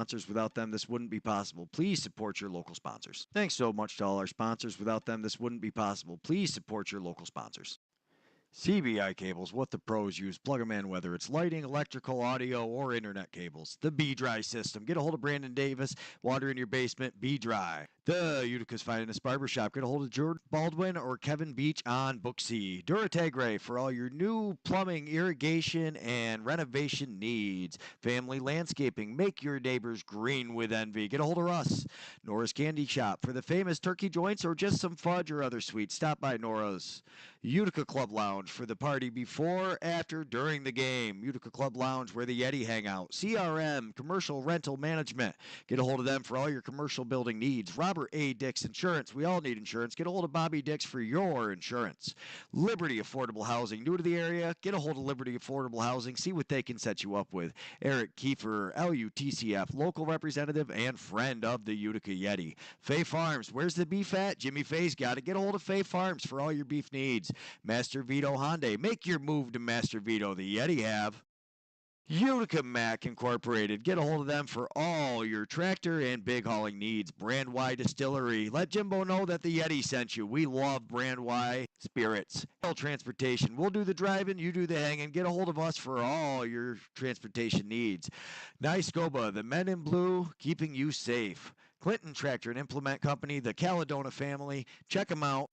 Sponsors. Without them, this wouldn't be possible. Please support your local sponsors. Thanks so much to all our sponsors. Without them, this wouldn't be possible. Please support your local sponsors. CBI cables, what the pros use. Plug them in, whether it's lighting, electrical, audio, or internet cables. The B-Dry system. Get a hold of Brandon Davis. Water in your basement, B-Dry. The Utica's finest barbershop. Get a hold of Jordan Baldwin or Kevin Beach on Book C. Duratagre for all your new plumbing, irrigation, and renovation needs. Family landscaping. Make your neighbors green with envy. Get a hold of Russ. Nora's Candy Shop for the famous turkey joints or just some fudge or other sweets. Stop by Nora's. Utica Club Lounge for the party before, after, during the game. Utica Club Lounge where the Yeti hang out. CRM, Commercial Rental Management. Get a hold of them for all your commercial building needs. Robert A. Dix Insurance. We all need insurance. Get a hold of Bobby Dix for your insurance. Liberty Affordable Housing. New to the area? Get a hold of Liberty Affordable Housing. See what they can set you up with. Eric Kiefer, LUTCF, local representative and friend of the Utica Yeti. Fay Farms. Where's the beef at? Jimmy Fay's got it. Get a hold of Fay Farms for all your beef needs. Master Vito Hyundai. Make your move to Master Vito. The Yeti have. Utica Mac Incorporated. Get a hold of them for all your tractor and big hauling needs. Brand Y Distillery. Let Jimbo know that the Yeti sent you. We love Brand Y spirits. Transportation. We'll do the driving, you do the hanging. Get a hold of us for all your transportation needs. Nyskoba, the men in blue, keeping you safe. Clinton Tractor and Implement Company, the Caledona family. Check them out.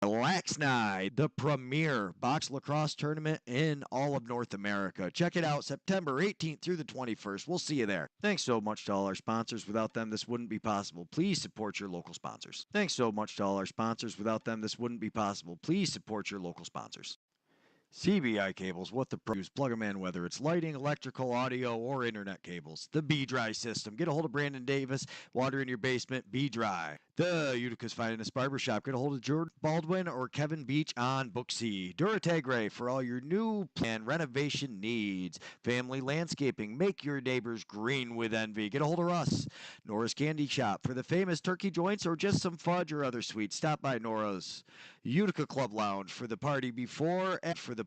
Laxnide, the premier box lacrosse tournament in all of North America. Check it out September 18th through the 21st. We'll see you there. Thanks so much to all our sponsors. Without them, this wouldn't be possible. Please support your local sponsors. Thanks so much to all our sponsors. Without them, this wouldn't be possible. Please support your local sponsors. CBI cables, what the pros. Plug them in, whether it's lighting, electrical, audio, or internet cables. The B-Dry system. Get a hold of Brandon Davis. Water in your basement, B-Dry. The Utica's finest barbershop. Get a hold of Jordan Baldwin or Kevin Beach on Book C. Duratagre for all your new and renovation needs. Family landscaping. Make your neighbors green with envy. Get a hold of Russ. Nora's Candy Shop for the famous turkey joints or just some fudge or other sweets. Stop by Nora's. Utica Club Lounge for the party before, after,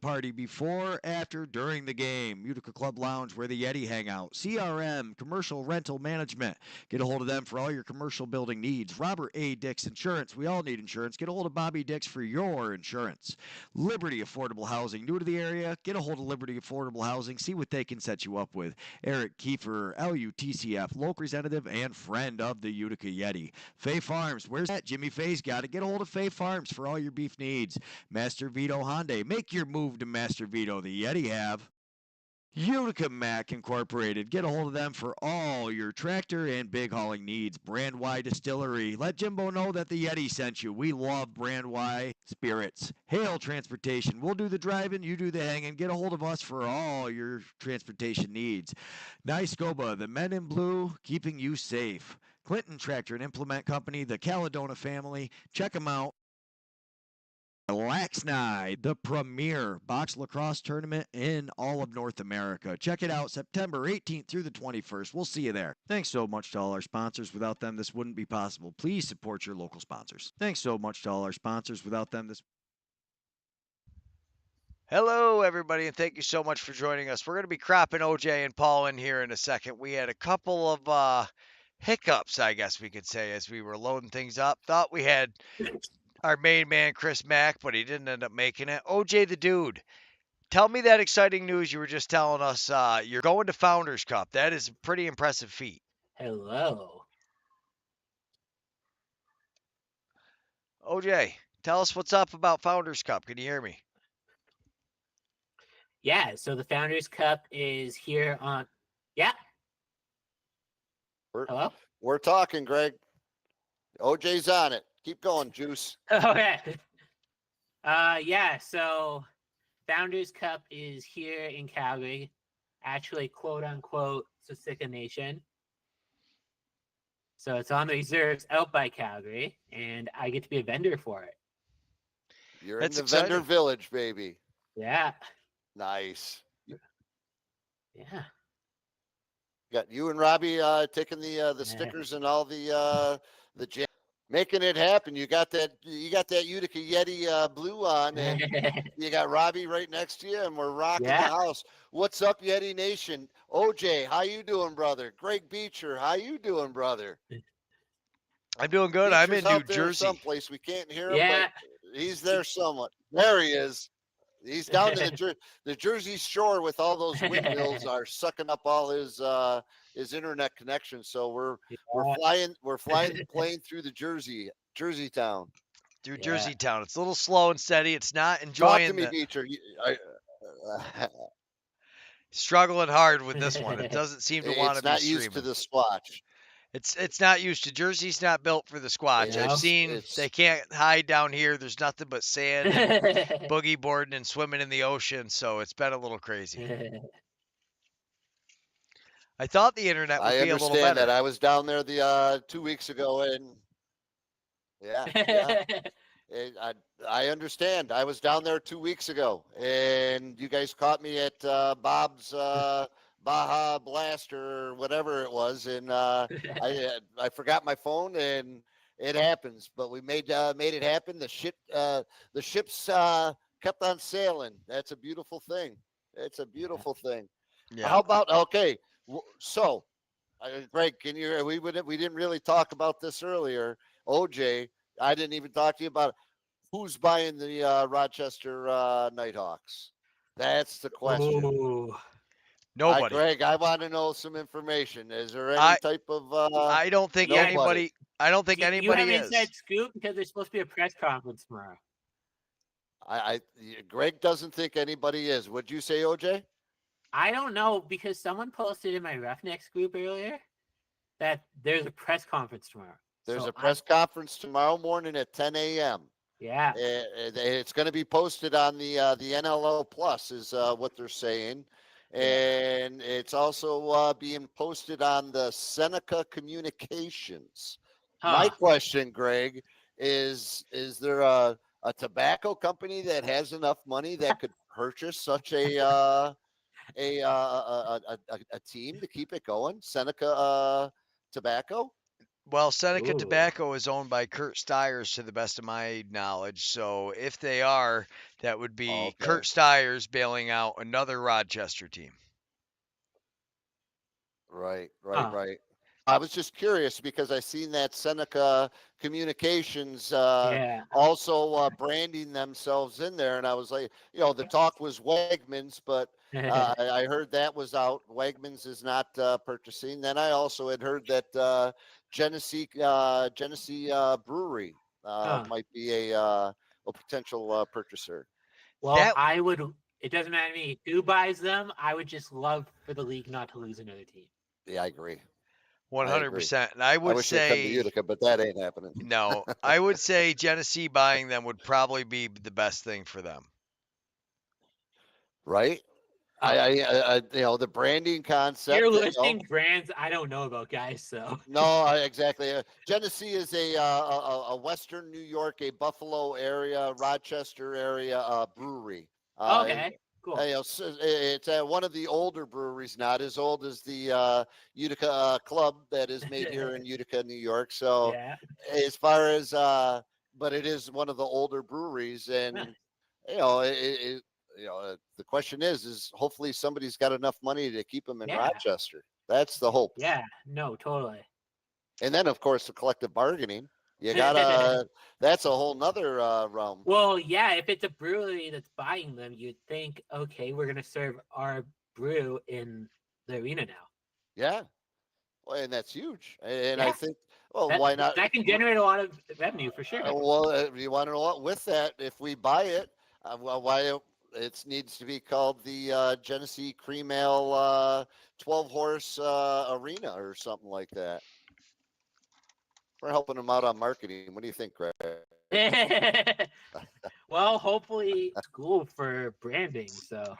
during the game. Utica Club Lounge where the Yeti hang out. CRM, Commercial Rental Management. Get a hold of them for all your commercial building needs. Robert A. Dix Insurance. We all need insurance. Get a hold of Bobby Dix for your insurance. Liberty Affordable Housing. New to the area? Get a hold of Liberty Affordable Housing. See what they can set you up with. Eric Kiefer, LUTCF, local representative and friend of the Utica Yeti. Fay Farms. Where's that? Jimmy Fay's got it. Get a hold of Fay Farms for all your beef needs. Master Vito Hyundai. Make your move to Master Vito. The Yeti have. Utica Mac Incorporated. Get a hold of them for all your tractor and big hauling needs. Brand Y Distillery. Let Jimbo know that the Yeti sent you. We love Brand Y spirits. Hale Transportation. We'll do the driving, you do the hanging. Get a hold of us for all your transportation needs. Nyskoba, the men in blue, keeping you safe. Clinton Tractor and Implement Company, the Caledona family. Check them out. Laxnide, the premier box lacrosse tournament in all of North America. Check it out September 18th through the 21st. We'll see you there. Thanks so much to all our sponsors. Without them, this wouldn't be possible. Please support your local sponsors. Thanks so much to all our sponsors. Without them, this. Hello, everybody, and thank you so much for joining us. We're going to be cropping OJ and Paul in here in a second. We had a couple of hiccups, I guess we could say, as we were loading things up. Thought we had our main man, Chris Mack, but he didn't end up making it. OJ the Dude, tell me that exciting news you were just telling us. You're going to Founders Cup. That is a pretty impressive feat. Hello. OJ, tell us what's up about Founders Cup. Can you hear me? Yeah, so the Founders Cup is here on. Yeah. Hello? We're talking, Greg. OJ's on it. Keep going, Juice. Okay. Yeah, so Founders Cup is here in Calgary. Actually, quote unquote, Sosika Nation. So it's on the reserves out by Calgary, and I get to be a vendor for it. You're That's in the exciting. vendor village, baby. Yeah. Nice. Yeah. Got you and Robbie taking the stickers and all the jam. Making it happen. You got that Utica Yeti blue on, and you got Robbie right next to you, and we're rocking the house. What's up, Yeti Nation? OJ, how you doing, brother? Greg Beecher, how you doing, brother? I'm doing good. Beecher's I'm in out New there Jersey. someplace. We can't hear him, but he's there somewhat. There he is. He's down in the Jersey Shore with all those windmills are sucking up all his internet connection. So we're flying the plane through the Jersey town. Through Jersey town. It's a little slow and steady. It's not enjoying. Talk to me, Beecher. Struggling hard with this one. It doesn't seem to want to be It's not streaming. used to the squatch. It's not used to. Jersey's not built for the squatch. I've seen they can't hide down here. There's nothing but sand and boogie boarding and swimming in the ocean. So it's been a little crazy. I thought the internet would be a little better. I understand that. I was down there the 2 weeks ago, and I understand. I was down there 2 weeks ago, and you guys caught me at Bob's Baja Blast or whatever it was, and I forgot my phone, and it happens. But we made it happen. The ships kept on sailing. That's a beautiful thing. It's a beautiful thing. Yeah. How about so, Greg, we didn't really talk about this earlier. OJ, I didn't even talk to you about it. Who's buying the Rochester Nighthawks? That's the question. Ooh. Nobody. Greg, I want to know some information. Is there any type of? I don't think anybody. I don't think anybody you have is. inside scoop because there's supposed to be a press conference tomorrow. Greg doesn't think anybody is. Would you say, OJ? I don't know because someone posted in my Roughnecks group earlier that there's a press conference tomorrow. There's a press conference tomorrow morning at 10 a.m. Yeah. It's going to be posted on the NLL Plus is what they're saying. And it's also being posted on the Seneca Communications. My question, Greg, is there a tobacco company that has enough money that could purchase such a team to keep it going? Seneca Tobacco? Well, Seneca Tobacco is owned by Kurt Stiers, to the best of my knowledge. So if they are, that would be Kurt Stiers bailing out another Rochester team. Right. I was just curious because I seen that Seneca Communications also branding themselves in there, and I was like, the talk was Wegmans, but I heard that was out. Wegmans is not purchasing. Then I also had heard that Genesee Brewery might be a potential purchaser. Well, I would. It doesn't matter to me who buys them. I would just love for the league not to lose another team. Yeah, I agree. 100%. And I wish say come to Utica, but that ain't happening. No, I would say Genesee buying them would probably be the best thing for them. Right? I the branding concept. You're listing brands I don't know about, guys. So no, exactly. Genesee is a Western New York, a Buffalo area, Rochester area brewery. Okay. Cool. It's one of the older breweries, not as old as the Utica Club that is made here in Utica, New York. So as far as, but it is one of the older breweries, and the question is hopefully somebody's got enough money to keep them in Rochester. That's the hope. Yeah. No, totally. And then of course the collective bargaining. You gotta. That's a whole nother realm. Well, yeah. If it's a brewery that's buying them, you'd think, okay, we're gonna serve our brew in the arena now. Yeah, well, and that's huge. And I think, why not? That can generate a lot of revenue for sure. You want to know what? With that, if we buy it, why it needs to be called the Genesee Cream Ale 12-horse arena or something like that. We're helping them out on marketing. What do you think, Greg? Well, hopefully school for branding. So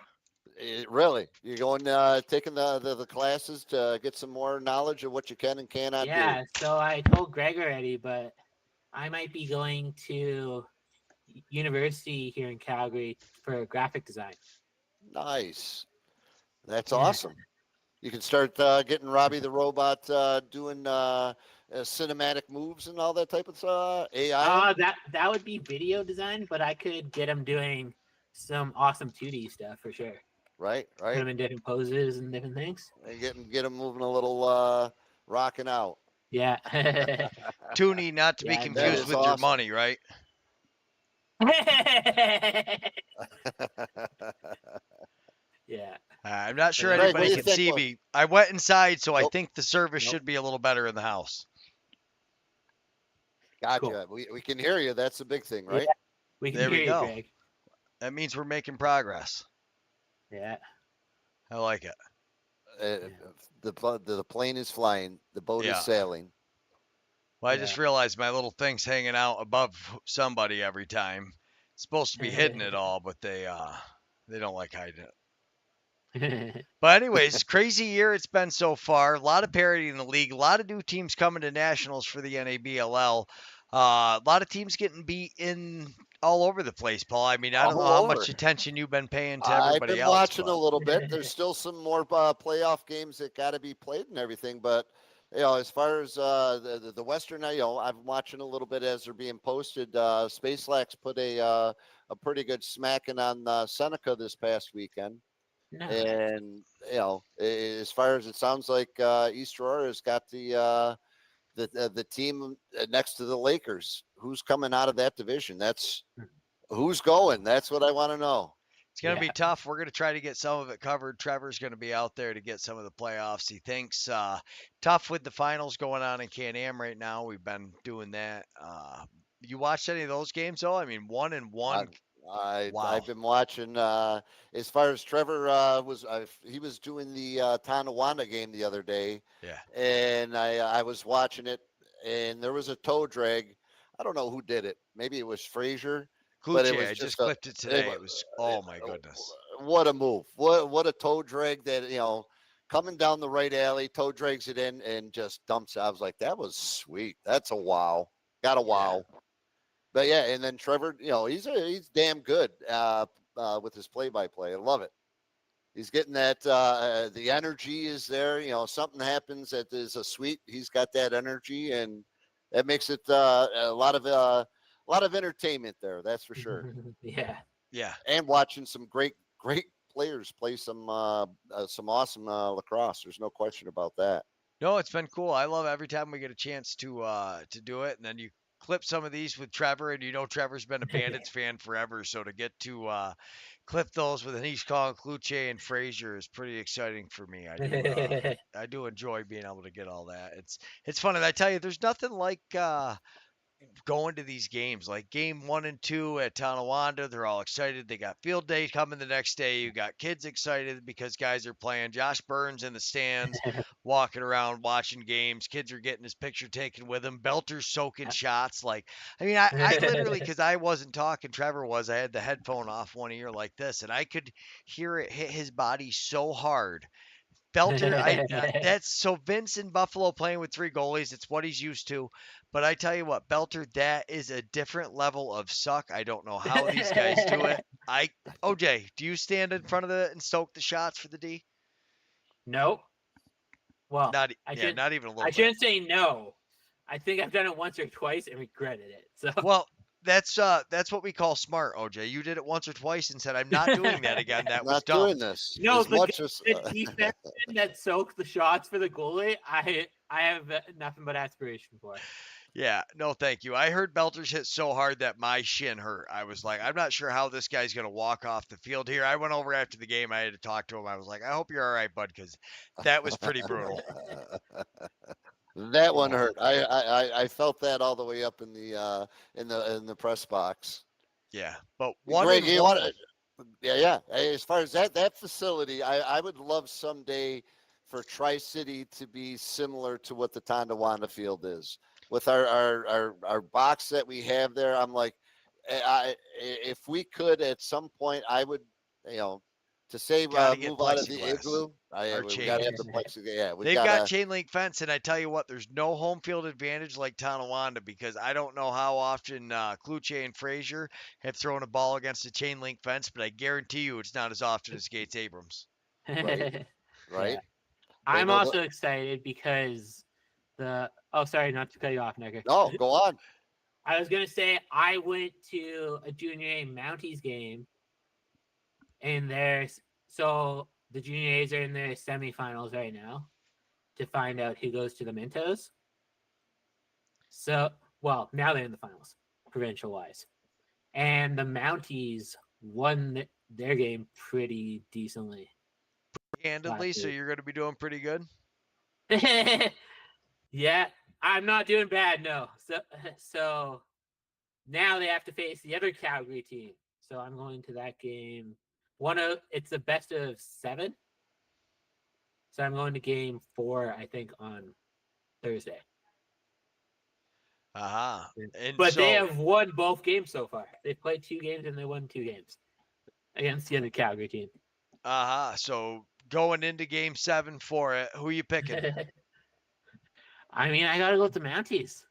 really, you're going taking the classes to get some more knowledge of what you can and cannot do. Yeah. So I told Greg already, but I might be going to university here in Calgary for graphic design. Nice. That's awesome. You can start getting Robbie the Robot doing cinematic moves and all that type of AI? That would be video design, but I could get him doing some awesome 2D stuff for sure. Right. Put him in different poses and different things. And get him moving a little, rocking out. Yeah. Toonie, not to be Yeah, confused is with your awesome. money, right? Yeah. I'm not sure Greg, what anybody do you can think, see Will? me. I went inside, so I Nope. think the service Nope. should be a little better in the house. Gotcha. Cool. We can hear you. That's the big thing, right? We can There we hear you, go. Greg. That means we're making progress. Yeah. I like it. The plane is flying. The boat Yeah. is sailing. Well, I just realized my little thing's hanging out above somebody every time. It's supposed to be hidden it all, but they don't like hiding it. But anyways, crazy year it's been so far. A lot of parity in the league. A lot of new teams coming to nationals for the NABLL. A lot of teams getting beat in all over the place, Paul. I mean, I don't know All how much over. attention you've been paying to I've everybody been else. watching but a little bit. There's still some more playoff games that got to be played and everything. But as far as the Western, I'm watching a little bit as they're being posted. Space Lax put a pretty good smacking on Seneca this past weekend. Nice. And as far as it sounds like, East Aurora has got the team next to the Lakers. Who's coming out of that division? That's who's going. That's what I want to know. It's going to be tough. We're going to try to get some of it covered. Trevor's going to be out there to get some of the playoffs. He thinks tough with the finals going on in Can-Am right now. We've been doing that. You watched any of those games, though? I mean, 1-1. I've been watching. As far as Trevor he was doing the Tonawanda game the other day. Yeah. And I was watching it, and there was a toe drag. I don't know who did it. Maybe it was Frazier. But it was I just clipped it today. It was oh my goodness. What a move. What a toe drag that, coming down the right alley, toe drags it in and just dumps it. I was like, that was sweet. That's a wow. Got a wow. Yeah. But yeah, and then Trevor, he's damn good with his play-by-play. I love it. He's getting that the energy is there. Something happens that is a sweet. He's got that energy, and that makes it a lot of entertainment there. That's for sure. Yeah. And watching some great players play some awesome lacrosse. There's no question about that. No, it's been cool. I love every time we get a chance to do it, and then you clip some of these with Trevor, and Trevor's been a Bandits fan forever, so to get to clip those with Anish Kong, Kluche, and Frazier is pretty exciting for me. I do enjoy being able to get all that. It's fun, and I tell you, there's nothing like going to these games. Like game 1 and 2 at Tonawanda, they're all excited. They got field day coming the next day. You got kids excited because guys are playing. Josh Burns in the stands, walking around watching games. Kids are getting his picture taken with him. Belter's soaking shots. I literally, because I wasn't talking, Trevor was. I had the headphone off one ear like this, and I could hear it hit his body so hard. Belter, that's so Vince in Buffalo playing with 3 goalies. It's what he's used to. But I tell you what, Belter, that is a different level of suck. I don't know how these guys do it. OJ, do you stand in front of and soak the shots for the D? No. Well, not even a little bit. I shouldn't say no. I think I've done it once or twice and regretted it. So well, that's what we call smart, OJ. You did it once or twice and said, "I'm not doing that again." That was dumb. Not doing this. No, the defenseman that soaked the shots for the goalie, I have nothing but aspiration for. Yeah, no, thank you. I heard Belter's hit so hard that my shin hurt. I was like, I'm not sure how this guy's going to walk off the field here. I went over after the game. I had to talk to him. I was like, I hope you're all right, bud, because that was pretty brutal. That one hurt. I felt that all the way up in the press box. Yeah, but Greg, yeah. As far as that facility, I would love someday for Tri-City to be similar to what the Tonawanda field is. With our box that we have there, I'm like, if we could at some point, I would, to say move out of the igloo. We got to have the plexiglass. Yeah, they've got chain link fence, and I tell you what, there's no home field advantage like Tonawanda because I don't know how often Kluche and Frazier have thrown a ball against a chain link fence, but I guarantee you it's not as often as Gates Abrams. Right. Yeah. I'm also excited because Sorry, not to cut you off, Necker. No, go on. I was gonna say I went to a junior A Mounties game, and so the junior A's are in their semifinals right now to find out who goes to the Mintos. So, well, now they're in the finals, provincial wise, and the Mounties won their game pretty decently. Handedly, so you're going to be doing pretty good. Yeah, I'm not doing bad, no. So now they have to face the other Calgary team. So I'm going to that game. It's the best of 7. So I'm going to game 4, I think, on Thursday. But they have won both games so far. They've played 2 games and they won 2 games against the other Calgary team. So going into game 7 for it, who are you picking? I mean, I got to go with the Mounties.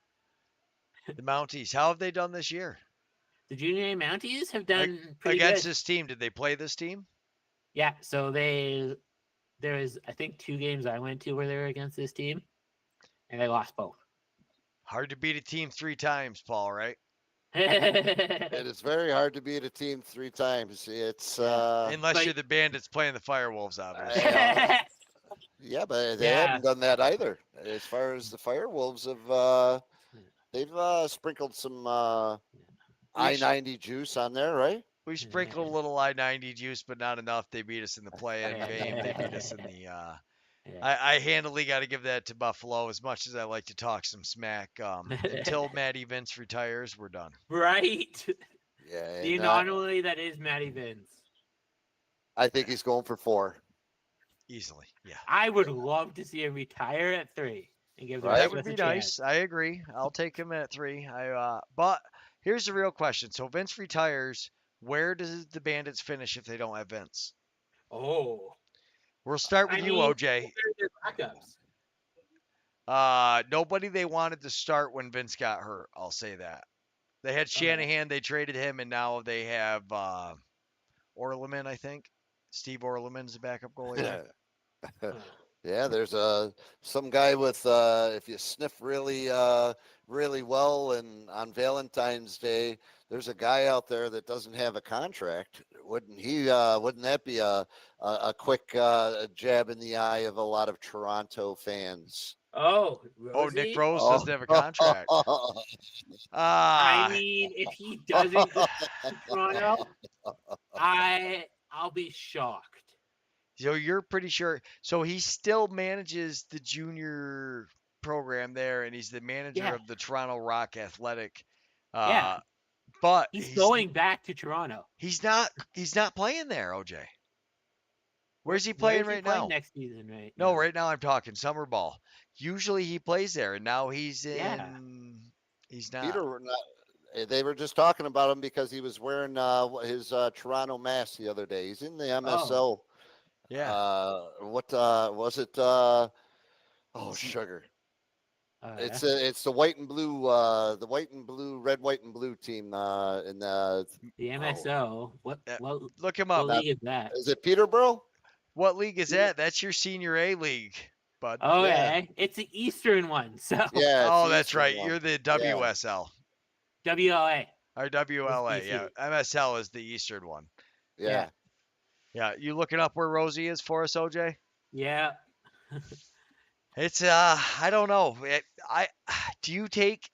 The Mounties. How have they done this year? The junior A Mounties have done pretty against good. This team. Did they play this team? Yeah, so there was, I think, 2 games I went to where they were against this team, and they lost both. Hard to beat a team 3 times, Paul, right? It is very hard to beat a team 3 times. It's unless you're the Bandits playing the Firewolves, obviously. Yeah, but they haven't done that either. As far as the Firewolves have, they've sprinkled some I-90 juice on there, right? We sprinkled a little I-90 juice, but not enough. They beat us in the play-in game. They beat us in the. I handily got to give that to Buffalo. As much as I like to talk some smack, until Matty Vince retires, we're done. Right. Yeah. The anomaly that is Matty Vince. I think he's going for 4. Easily, yeah. I would love to see him retire at 3 and give the That would be nice. I agree. I'll take him at 3. But here's the real question. So Vince retires. Where does the Bandits finish if they don't have Vince? Oh. We'll start with you, OJ. Nobody they wanted to start when Vince got hurt. I'll say that. They had Shanahan. They traded him, and now they have Orleman, I think. Steve Orleman's the backup goalie. Yeah, there's some guy with if you sniff really really well, and on Valentine's Day, there's a guy out there that doesn't have a contract. Wouldn't that be a quick jab in the eye of a lot of Toronto fans? Oh, Rosie? Nick Rose doesn't have a contract. I mean, if he doesn't go to Toronto, I'll be shocked. So you're pretty sure. So he still manages the junior program there, and he's the manager of the Toronto Rock Athletic. But he's going back to Toronto. He's not playing there, OJ. Where's he playing right now? Next season, right? No, right now I'm talking summer ball. Usually he plays there, and now he's in. Yeah. He's not. Peter, they were just talking about him because he was wearing his Toronto mask the other day. He's in the MSO. Yeah. What was it? Sugar. It's the white and blue, red, white and blue team in the MSO. What look him up. What league is that? Is it Peterborough? What league is that? That's your senior A league, bud. Oh yeah, it's the Eastern one. So yeah. That's right. One. You're the WSL. WLA. Or WLA. Yeah. MSL is the Eastern one. Yeah. Yeah. You looking up where Rosie is for us, OJ? Yeah. It's I don't know. Do you take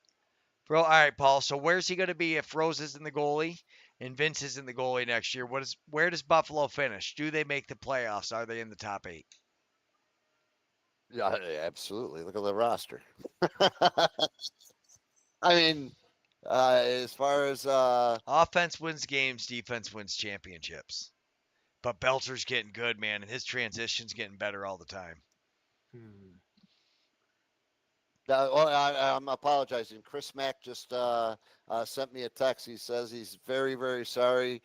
bro? All right, Paul. So where's he going to be if Rose isn't the goalie and Vince isn't the goalie next year? Where does Buffalo finish? Do they make the playoffs? Are they in the top 8? Yeah, absolutely. Look at the roster. I mean, as far as offense wins games, defense wins championships. But Belcher's getting good, man, and his transition's getting better all the time. I'm apologizing. Chris Mack just sent me a text. He says he's very, very sorry.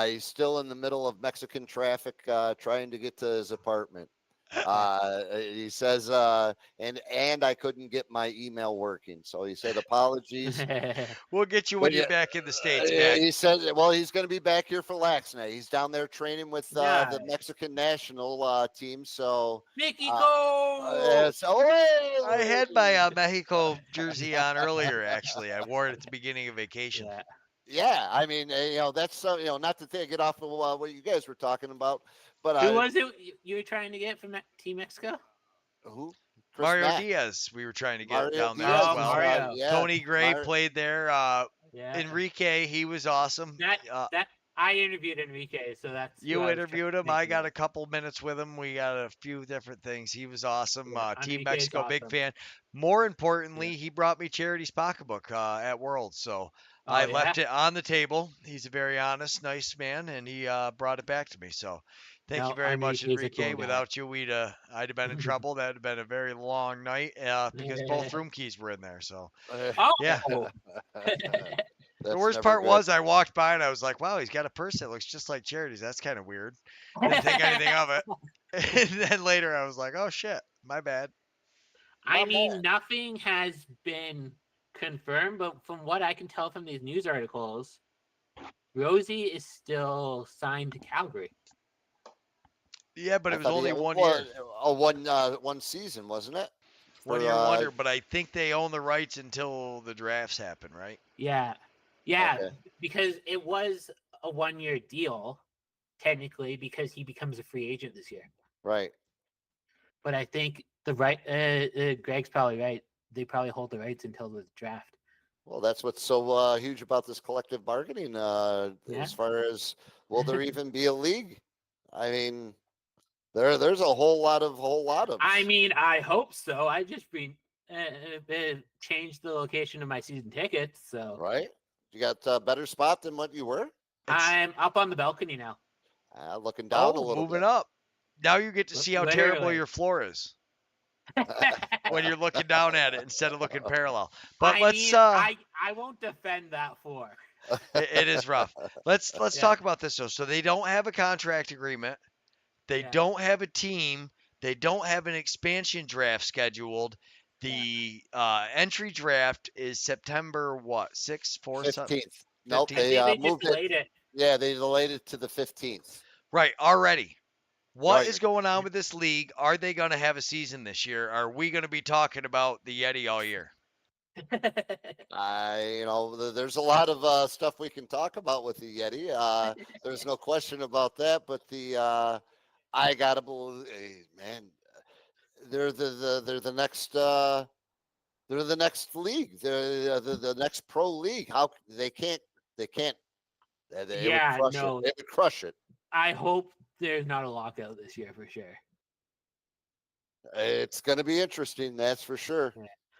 He's still in the middle of Mexican traffic trying to get to his apartment. He says, and I couldn't get my email working. So he said, apologies. We'll get you But when you're yeah, back in the States, Mac. he said, well, he's going to be back here for Lax night. He's down there training with the Nice. Mexican national team. So, Mexico! I had my Mexico jersey on earlier, actually. I wore it at the beginning of vacation. Yeah. yeah, I mean, that's not to get off of what you guys were talking about, but Who was it you were trying to get from Team Mexico? who? Chris Mario Mack. Diaz, we were trying to get Mario down there Diaz, as well. Mario. yeah, Tony Gray Mar- played there. Yeah. Enrique, he was awesome. That I interviewed Enrique, so that's who You I was interviewed him. thinking I got of. a couple minutes with him. We got a few different things. He was awesome. Yeah, Team Enrique's Mexico, big awesome. fan. More importantly, he brought me Charity's pocketbook at Worlds. So I Oh, left it on the table. He's a very honest, nice man, and he brought it back to me. So thank you No, very much, Enrique's a Enrique. cool guy. Without you, I'd have been in trouble. That'd have been a very long night because both room keys were in there. So Oh, yeah. That's The worst never part good. was I walked by and I was like, wow, he's got a purse that looks just like Charity's. That's kind of weird. Didn't think anything of it. And then later I was like, oh shit, my bad. I My mean, man. nothing has been confirmed, but from what I can tell from these news articles, Rosie is still signed to Calgary. Yeah, but I it was thought only he- 1 well, year. one season, wasn't it? 1 For, year wonder, but I think they own the rights until the drafts happen, right? Yeah, Okay. because it was a 1-year deal, technically, because he becomes a free agent this year. Right. But I think Greg's probably right. They probably hold the rights until the draft. Well, that's what's so huge about this collective bargaining. Yeah. As far as will there even be a league? I mean, there's a whole lot of. I mean, I hope so. I just changed the location of my season tickets, so Right. You got a better spot than what you were. I'm up on the balcony now. Looking down a little moving bit. up. Now you get to see how terrible Literally. your floor is when you're looking down at it instead of looking parallel. But I let's mean, I won't defend that floor. it is rough. Let's Yeah. talk about this though. So they don't have a contract agreement. They Yeah. don't have a team. They don't have an expansion draft scheduled. The entry draft is September what? 6th, 4th, 15th. Nope, 15th? they They moved just it. delayed it. Yeah, they delayed it to the 15th. Right, already. What Right. is going on with this league? Are they going to have a season this year? Are we going to be talking about the Yeti all year? There's a lot of stuff we can talk about with the Yeti. There's no question about that. But I gotta believe, man, they're the next they're the next league. They're the next pro league. How they can't. They Yeah, would crush no. it. They would crush it. I hope there's not a lockout this year for sure. It's going to be interesting, that's for sure.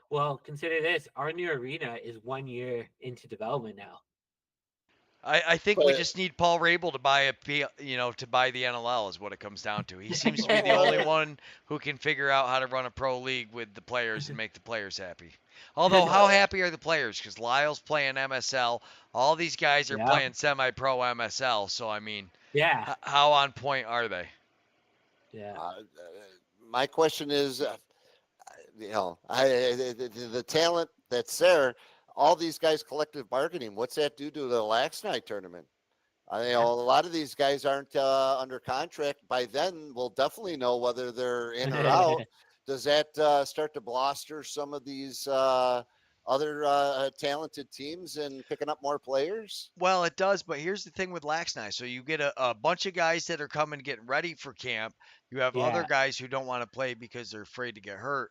Well, consider this: our new arena is 1 year into development now. I think we But- just need Paul Rabel to buy to buy the NLL is what it comes down to. He seems to be the only one who can figure out how to run a pro league with the players and make the players happy. Although, how happy are the players? Because Lyle's playing MSL. All these guys are Yeah. playing semi-pro MSL. So, I mean, Yeah, how on point are they? yeah. My question is, the talent that's there, all these guys collective bargaining, what's that do to the Lax Night tournament? A lot of these guys aren't under contract. By then, we'll definitely know whether they're in or out. Does that start to bluster some of these other talented teams and picking up more players? Well, it does, but here's the thing with Lax Night. So you get a bunch of guys that are coming getting ready for camp. You have other Yeah. guys who don't want to play because they're afraid to get hurt.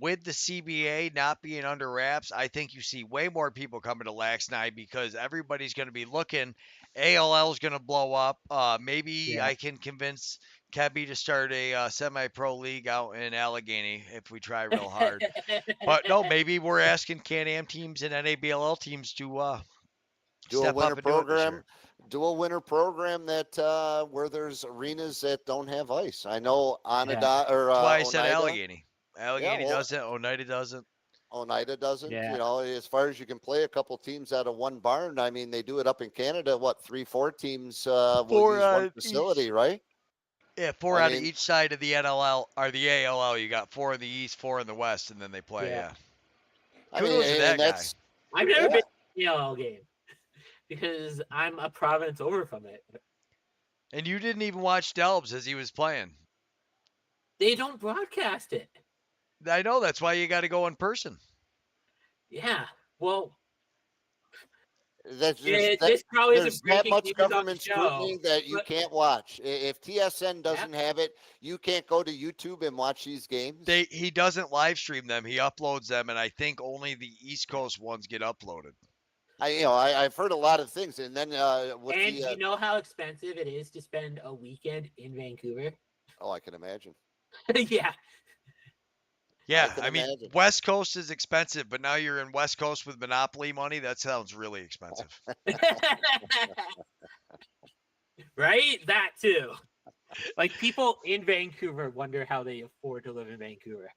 With the CBA not being under wraps, I think you see way more people coming to Lax Night because everybody's going to be looking. ALL is going to blow up. Maybe Yeah. I can convince Kebby to start a semi-pro league out in Allegheny if we try real hard. But no, maybe we're asking Can-Am teams and NABLL teams to Do a step winter up and do it this program. year. Do a winter program that where there's arenas that don't have ice. I know Onida or That's why I said Oneida. Allegheny. Allegheny well- doesn't. Oneida doesn't. Oneida doesn't. Yeah. As far as you can play a couple teams out of one barn. I mean, they do it up in Canada. What 3-4 teams will Four, use one each. facility, right? Yeah, four I out of mean, each side of the NLL or the ALL. You got 4 in the East, 4 in the West, and then they play. Yeah. Kudos to and that guy. that's I've never yeah. been to an ELL game because I'm a province over from it. And you didn't even watch Delbs as he was playing. They don't broadcast it. I know, that's why you got to go in person. Yeah. Well, That's this probably there's isn't that breaking much news on the government scrutiny show. that you but- can't watch. If TSN doesn't have it, you can't go to YouTube and watch these games. He doesn't live stream them. He uploads them, and I think only the East Coast ones get uploaded. I've heard a lot of things, and then with And the you know how expensive it is to spend a weekend in Vancouver? I can imagine. Yeah. Yeah, can I mean, imagine. West Coast is expensive, but now you're in West Coast with Monopoly money. That sounds really expensive. Right? That too. Like people in Vancouver wonder how they afford to live in Vancouver.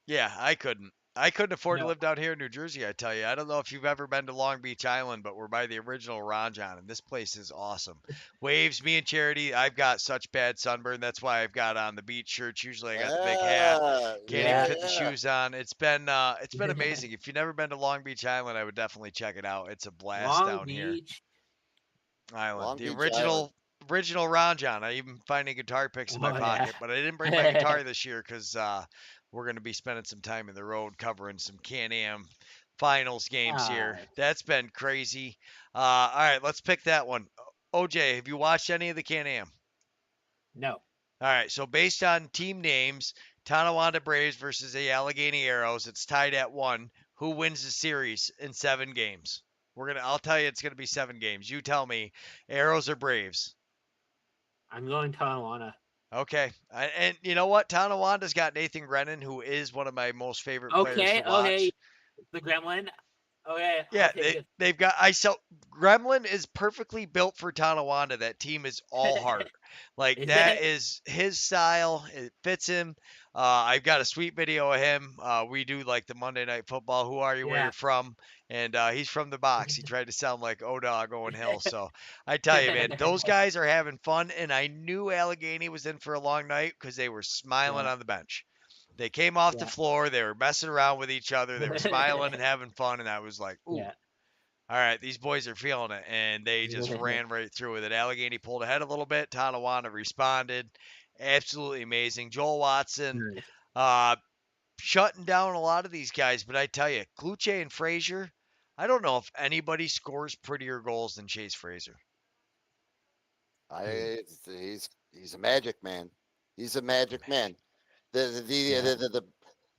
Yeah, I couldn't. I couldn't afford to No. live down here in New Jersey, I tell you. I don't know if you've ever been to Long Beach Island, but we're by the original Ranjan, and this place is awesome. Waves, me and Charity, I've got such bad sunburn. That's why I've got on the beach shirts. Usually I got the big hat. Can't Yeah. even fit the shoes on. It's been amazing. If you've never been to Long Beach Island, I would definitely check it out. It's a blast Long down here. Beach. Island. Long The Beach original Ranjan. I even finding guitar picks in my Oh, pocket, yeah. but I didn't bring my guitar this year because we're going to be spending some time in the road covering some Can-Am finals games here. Ah. That's been crazy. All right, let's pick that one. OJ, have you watched any of the Can-Am? No. All right, so based on team names, Tonawanda Braves versus the Allegheny Arrows, it's tied at 1. Who wins the series in 7 games? I'll tell you it's gonna be 7 games. You tell me, Arrows or Braves? I'm going Tonawanda. Okay. And you know what? Tonawanda's got Nathan Grennan, who is one of my most favorite players to watch. Okay. The Gremlin. Okay. Yeah, I'll take it. they've got Gremlin is perfectly built for Tonawanda. That team is all heart. Like Is that it? is his style. It fits him. I've got a sweet video of him. We do like the Monday Night Football. Who are you? Where Yeah. you're from? And he's from the box. He tried to sound like O-Dog Owen Hill. So I tell you, man, those guys are having fun. And I knew Allegheny was in for a long night because they were smiling Yeah. on the bench. They came off the Yeah. floor. They were messing around with each other. They were smiling and having fun. And I was like, ooh, Yeah. all right, these boys are feeling it. And they just ran right through with it. Allegheny pulled ahead a little bit. Tonawanda responded. Absolutely amazing. Joel Watson shutting down a lot of these guys. But I tell you, Kluche and Frazier, I don't know if anybody scores prettier goals than Chase Frazier. He's a magic man. He's a magic man. The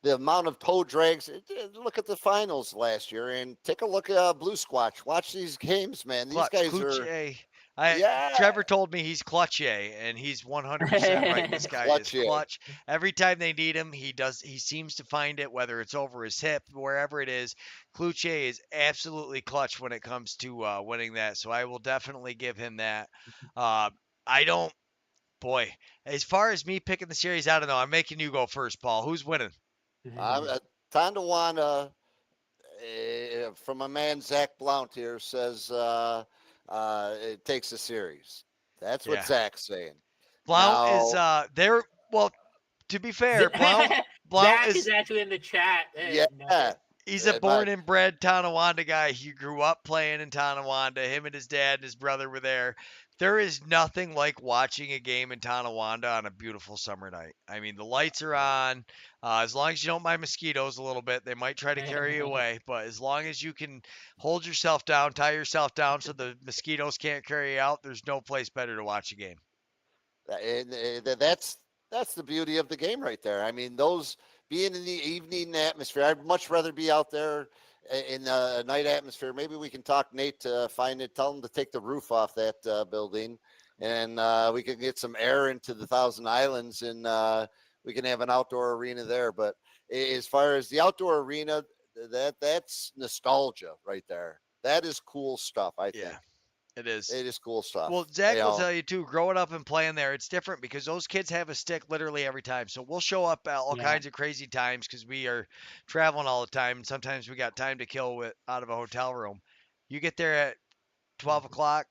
amount of toe drags. Look at the finals last year and take a look at Blue Squatch. Watch these games, man. These guys Kluche, are. Trevor told me he's clutch and he's 100% right. This guy is clutch. Every time they need him, he seems to find it, whether it's over his hip, wherever it is. Kluche is absolutely clutch when it comes to winning that. So I will definitely give him that. Boy, as far as me picking the series, I don't know. I'm making you go first, Paul. Who's winning? Tonawanda, from a man, Zach Blount here, says it takes a series. That's what Zach's saying. Blount is there. Well, to be fair, Blount Zach is actually in the chat. Yeah. He's a born and bred Tonawanda guy. He grew up playing in Tonawanda. Him and his dad and his brother were there. There is nothing like watching a game in Tonawanda on a beautiful summer night. I mean, the lights are on. As long as you don't mind mosquitoes a little bit, they might try to carry you away. But as long as you can hold yourself down, tie yourself down so the mosquitoes can't carry you out, there's no place better to watch a game. And that's the beauty of the game right there. I mean, those being in the evening atmosphere, I'd much rather be out there in the night atmosphere. Maybe we can talk Nate to find it. Tell him to take the roof off that building, and we can get some air into the Thousand Islands, and we can have an outdoor arena there. But as far as the outdoor arena, that's nostalgia right there. That is cool stuff, I think. Yeah. It is. It is cool stuff. Well, Zach will tell you too, growing up and playing there, it's different because those kids have a stick literally every time. So we'll show up at all kinds of crazy times because we are traveling all the time. And sometimes we got time to kill out of a hotel room. You get there at 12 o'clock,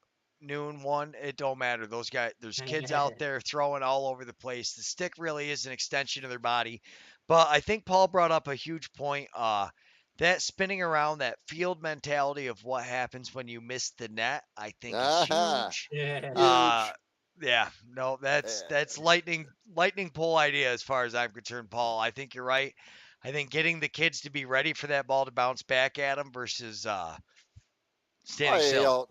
noon, 1, it don't matter. Those guys, there's kids out there throwing all over the place. The stick really is an extension of their body. But I think Paul brought up a huge point. That spinning around, that field mentality of what happens when you miss the net, I think is huge. Yeah. Huge. Yeah, no, that's lightning pole idea as far as I'm concerned, Paul. I think you're right. I think getting the kids to be ready for that ball to bounce back at them versus standing You still. know,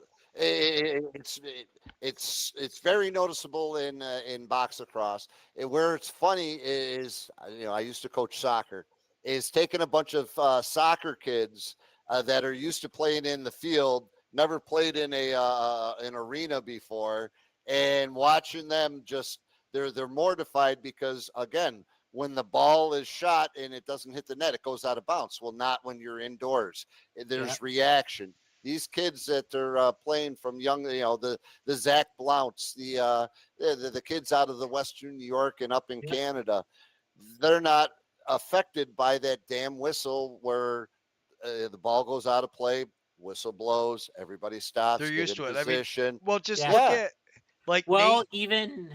it's very noticeable in box lacrosse. Where it's funny is, I used to coach soccer. Is taking a bunch of soccer kids that are used to playing in the field, never played in an arena before, and watching them just they're mortified because again, when the ball is shot and it doesn't hit the net, it goes out of bounds. Well, not when you're indoors. There's reaction. These kids that are playing from young, the Zach Blounts, the kids out of the Western New York and up in Canada, they're not affected by that damn whistle where the ball goes out of play, whistle blows, everybody stops. They're used to it. Position. I mean, well, just Yeah. look at like Well, Nate.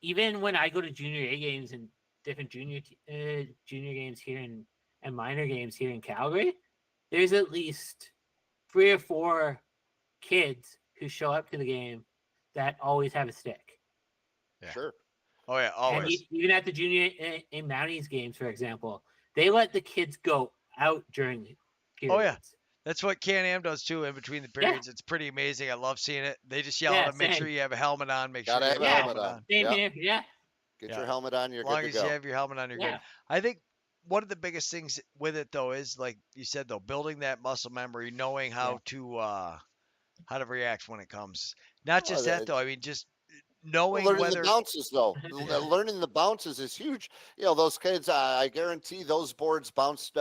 even when I go to junior A games and different junior games here and minor games here in Calgary, there's at least 3 or 4 kids who show up to the game that always have a stick. Yeah. Sure. Oh yeah, always. And even at the junior in Mounties games, for example, they let the kids go out during the periods. Oh yeah, that's what Can-Am does too in between the periods. It's pretty amazing. I love seeing it. They just yell at them, make sure you have a helmet on. Make sure you have a helmet on. Same here. Yeah. Get your helmet on. You're as long good as to go. you have your helmet on, you're good. I think one of the biggest things with it though is like you said though, building that muscle memory, knowing how to react when it comes. Not just that though. I mean, just knowing learning the bounces though. Learning the bounces is huge. Those kids, I guarantee those boards bounced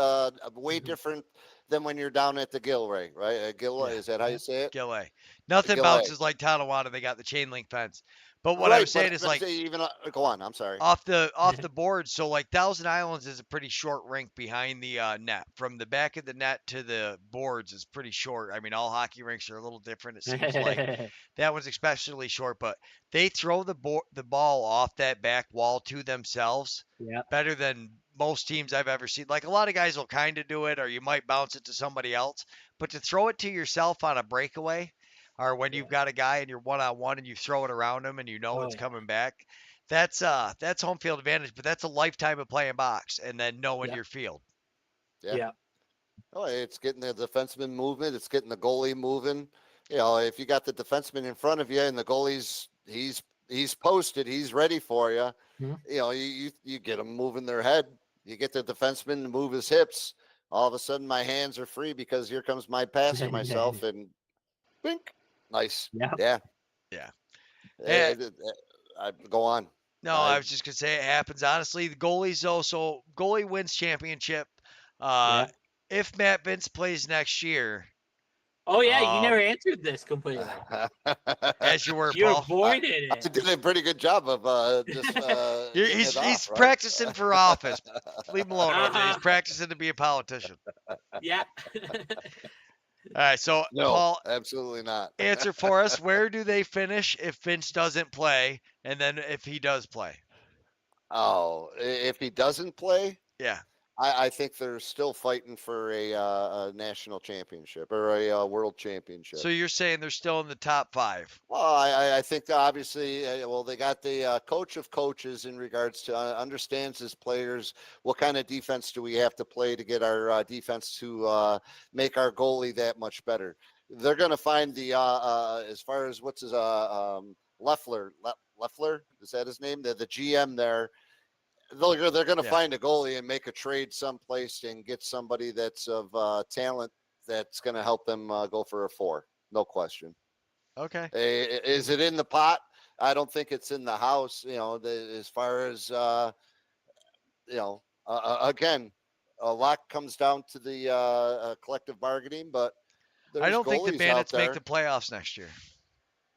way different than when you're down at the Gilray, right? Gilray, is that how you say it? Gilray. Nothing bounces like Tonawanda. They got the chain link fence. But what I'm saying is like even go on. I'm sorry. Off the board. So like Thousand Islands is a pretty short rink behind the net. From the back of the net to the boards is pretty short. I mean, all hockey rinks are a little different. It seems like that one's especially short. But they throw the ball off that back wall to themselves better than most teams I've ever seen. Like a lot of guys will kind of do it, or you might bounce it to somebody else. But to throw it to yourself on a breakaway, or when you've got a guy and you're one-on-one and you throw it around him and you know it's coming back, that's home field advantage. But that's a lifetime of playing box and then knowing your field. Yeah. Oh, it's getting the defenseman movement. It's getting the goalie moving. If you got the defenseman in front of you and the goalie's he's posted, he's ready for you. You get them moving their head. You get the defenseman to move his hips. All of a sudden, my hands are free because here comes my pass to myself and bink. Nice. Yeah. Go on. No, I was just gonna say it happens. Honestly, the goalies though. So goalie wins championship. If Matt Vince plays next year. Oh yeah, you never answered this completely. As you were, you Paul. avoided it. I did a pretty good job of just. He's practicing for office. Leave him alone, OJ. He's practicing to be a politician. Yeah. All right, so no, Paul, absolutely not. Answer for us: where do they finish if Vince doesn't play, and then if he does play? Oh, if he doesn't play, yeah, I think they're still fighting for a national championship or a world championship. So you're saying they're still in the top 5? Well, I think obviously, they got the coach of coaches in regards to understands his players. What kind of defense do we have to play to get our defense to make our goalie that much better? They're going to find the as far as what's his Leffler, is that his name? The GM there. They're going to find a goalie and make a trade someplace and get somebody that's of talent that's going to help them go for a 4. No question. Okay. Is it in the pot? I don't think it's in the house. As far as again, a lot comes down to the collective bargaining. But I don't think the Bandits make the playoffs next year.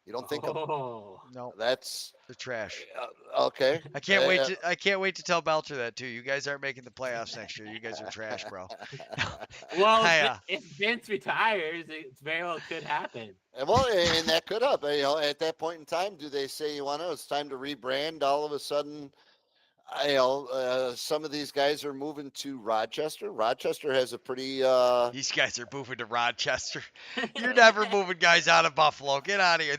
You don't think of No, that's they're trash. okay? I can't wait to I can't wait to tell Belcher that too. You guys aren't making the playoffs next year. You guys are trash, bro. Well, I, if Vince retires, it very well could happen. Well, and that could happen. At that point in time, do they say it's time to rebrand? All of a sudden, some of these guys are moving to Rochester. Rochester has a pretty. these guys are moving to Rochester. You're never moving guys out of Buffalo. Get out of here.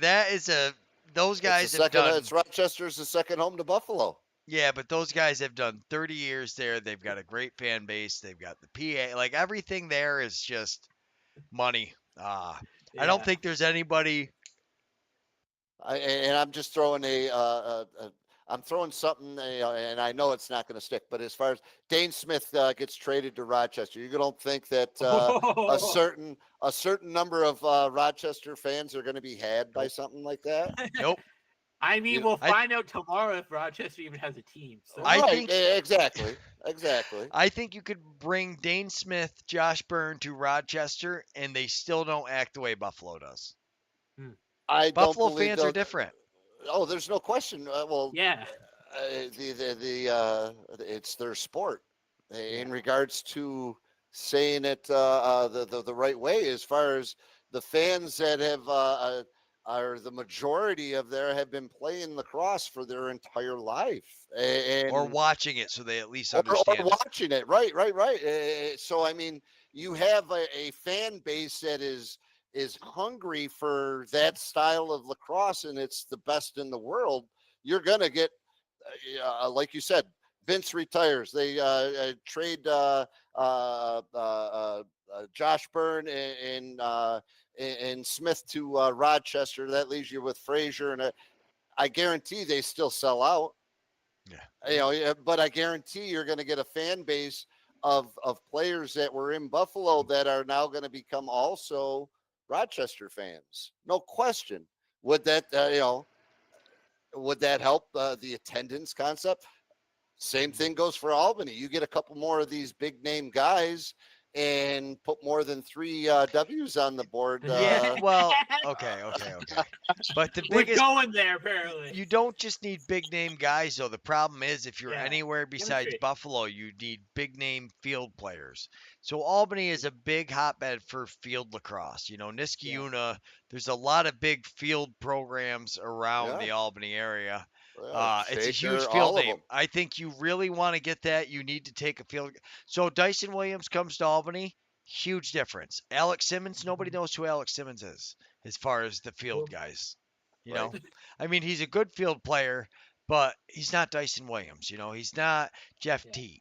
Those guys have done. It's Rochester's the second home to Buffalo. Yeah, but those guys have done 30 years there. They've got a great fan base. They've got the PA. Like everything there is just money. I don't think there's anybody. And I'm just throwing I'm throwing something, and I know it's not going to stick. But as far as Dane Smith gets traded to Rochester, you don't think that a certain number of Rochester fans are going to be had by something like that? Nope. I mean, we'll find out tomorrow if Rochester even has a team. So. I think exactly. I think you could bring Dane Smith, Josh Byrne to Rochester, and they still don't act the way Buffalo does. Buffalo fans are different. Oh, there's no question. Yeah. It's their sport in regards to saying it the right way. As far as the fans that have are the majority of there have been playing lacrosse for their entire life, or watching it, so they at least understand. Or watching it, right. So I mean, you have a fan base that is hungry for that style of lacrosse, and it's the best in the world. You're gonna get, like you said, Vince retires. They trade Josh Byrne and Smith to Rochester. That leaves you with Frazier, and I guarantee they still sell out. Yeah, but I guarantee you're going to get a fan base of players that were in Buffalo that are now going to become also Rochester fans. No question. Would that would that help the attendance concept? Same thing goes for Albany. You get a couple more of these big name guys and put more than 3 W's on the board. Yeah, well, okay. But the biggest, we're going there apparently. You don't just need big name guys though. The problem is if you're anywhere besides Buffalo, you need big name field players. So Albany is a big hotbed for field lacrosse. Niskayuna, there's a lot of big field programs around the Albany area. It's a huge field name. I think you really want to get that. You need to take a field. So Dyson Williams comes to Albany, huge difference. Alex Simmons, nobody knows who Alex Simmons is as far as the field guys. You know, I mean, he's a good field player, but he's not Dyson Williams. He's not Jeff T.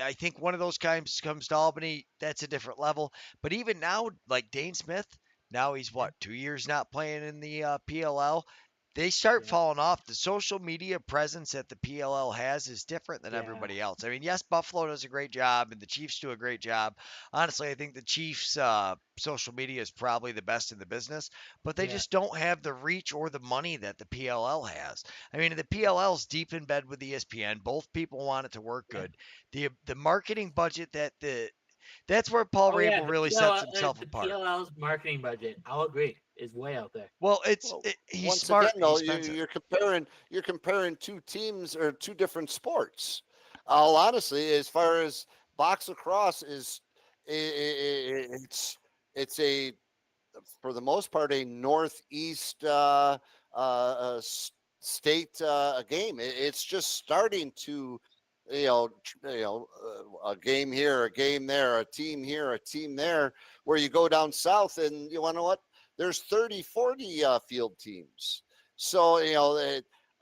I think one of those guys comes to Albany, that's a different level. But even now, like Dane Smith, now he's 2 years not playing in the PLL. They start falling off. The social media presence that the PLL has is different than everybody else. I mean, yes, Buffalo does a great job, and the Chiefs do a great job. Honestly, I think the Chiefs' social media is probably the best in the business, but they just don't have the reach or the money that the PLL has. I mean, the PLL's deep in bed with ESPN. Both people want it to work good. The marketing budget that's where Paul Rabel really sets himself apart. The PLL's marketing budget, I'll agree, is way out there. Well, he's smart. Again, though, you're comparing two teams or two different sports. All honestly, as far as box lacrosse is, it's a for the most part a northeast state game. It's just starting to. A game here, a game there, a team here, a team there, where you go down south and you want to know what? There's 30, 40 field teams. So,